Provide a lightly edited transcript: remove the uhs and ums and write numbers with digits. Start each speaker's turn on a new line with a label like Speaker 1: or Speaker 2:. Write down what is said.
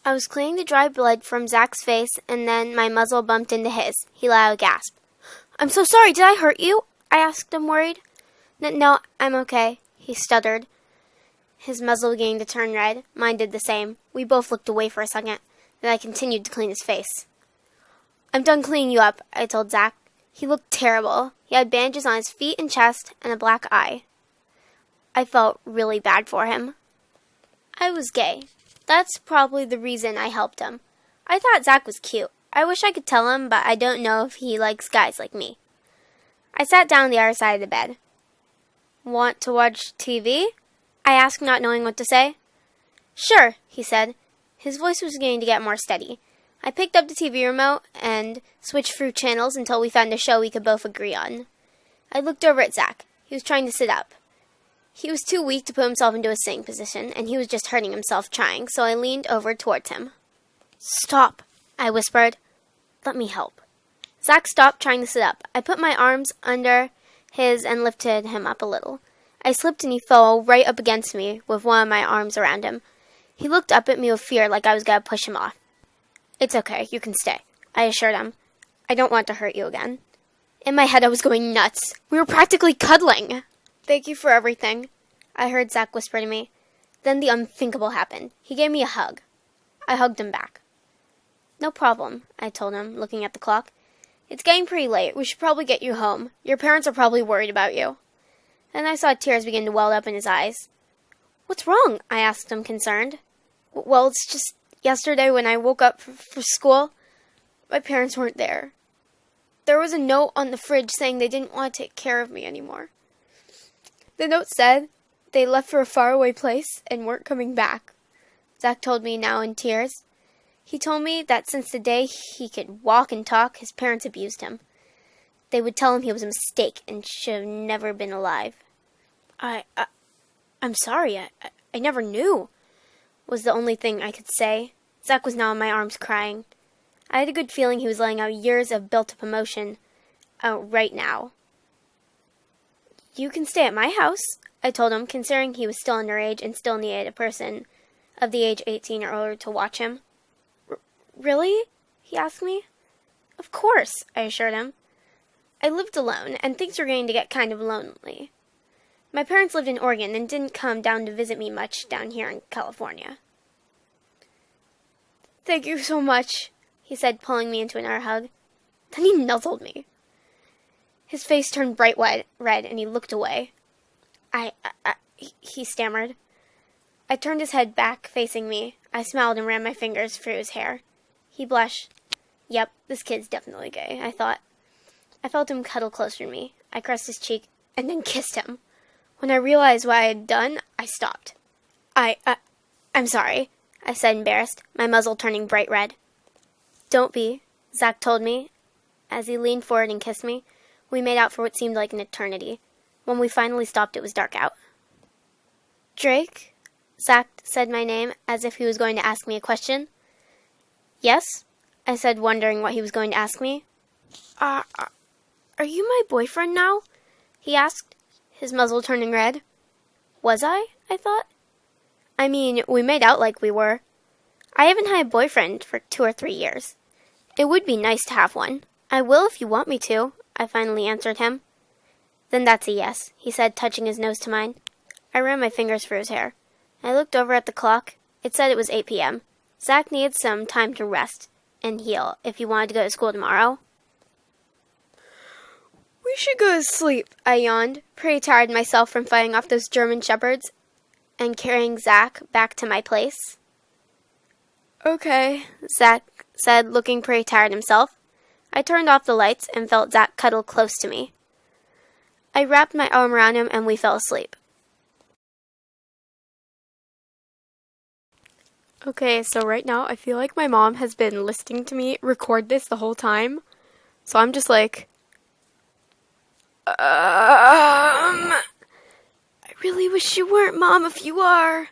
Speaker 1: I was cleaning the dry blood from Zach's face, and then my muzzle bumped into his. He let out a gasp. "I'm so sorry, did I hurt you?" I asked him, worried. No, I'm okay," he stuttered. His muzzle began to turn red. Mine did the same. We both looked away for a second. Then I continued to clean his face. "I'm done cleaning you up," I told Zach. He looked terrible. He had bandages on his feet and chest and a black eye. I felt really bad for him. I was gay. That's probably the reason I helped him. I thought Zach was cute. I wish I could tell him, but I don't know if he likes guys like me. I sat down on the other side of the bed. "Want to watch TV?" I asked, not knowing what to say. "Sure," he said. His voice was beginning to get more steady. I picked up the TV remote and switched through channels until we found a show we could both agree on. I looked over at Zach. He was trying to sit up. He was too weak to put himself into a sitting position, and he was just hurting himself trying, so I leaned over towards him. "Stop," I whispered. "Let me help." Zach stopped trying to sit up. I put my arms under his and lifted him up a little. I slipped and he fell right up against me with one of my arms around him. He looked up at me with fear like I was going to push him off. "It's okay, you can stay," I assured him. "I don't want to hurt you again." In my head I was going nuts. We were practically cuddling. "Thank you for everything," I heard Zach whisper to me. Then the unthinkable happened. He gave me a hug. I hugged him back. "No problem," I told him, looking at the clock. "It's getting pretty late. We should probably get you home. Your parents are probably worried about you." Then I saw tears begin to well up in his eyes. "What's wrong?" I asked him, concerned. "Well, it's just yesterday when I woke up for school, my parents weren't there. There was a note on the fridge saying they didn't want to take care of me anymore. The note said they left for a faraway place and weren't coming back." Zach told me, now in tears. He told me that since the day he could walk and talk, his parents abused him. They would tell him he was a mistake and should have never been alive. I'm sorry. I never knew," was the only thing I could say. Zach was now in my arms crying. I had a good feeling he was letting out years of built-up emotion out right now. "You can stay at my house," I told him, considering he was still underage and still needed a person of the age 18 or older to watch him. Really?" he asked me. "Of course," I assured him. I lived alone, and things were going to get kind of lonely. My parents lived in Oregon and didn't come down to visit me much down here in California. "Thank you so much," he said, pulling me into another hug. Then he nuzzled me. His face turned bright red, and he looked away. He stammered. I turned his head back, facing me. I smiled and ran my fingers through his hair. He blushed. Yep, this kid's definitely gay, I thought. I felt him cuddle closer to me. I caressed his cheek, and then kissed him. When I realized what I had done, I stopped. I'm sorry," I said, embarrassed, my muzzle turning bright red. "Don't be," Zach told me. As he leaned forward and kissed me, we made out for what seemed like an eternity. When we finally stopped, it was dark out. "Drake?" Zach said my name as if he was going to ask me a question. "Yes?" I said, wondering what he was going to ask me. Are you my boyfriend now?" he asked, his muzzle turning red. Was I thought. I mean, we made out like we were. I haven't had a boyfriend for 2 or 3 years. It would be nice to have one. "I will if you want me to," I finally answered him. "Then that's a yes," he said, touching his nose to mine. I ran my fingers through his hair. I looked over at the clock. It said it was 8 p.m. Zach needed some time to rest and heal if he wanted to go to school tomorrow. "We should go to sleep," I yawned, pretty tired myself from fighting off those German shepherds and carrying Zach back to my place. "Okay," Zach said, looking pretty tired himself. I turned off the lights and felt Zach cuddle close to me. I wrapped my arm around him and we fell asleep. Okay, so right now I feel like my mom has been listening to me record this the whole time. So I'm just like, I really wish you weren't, Mom, if you are.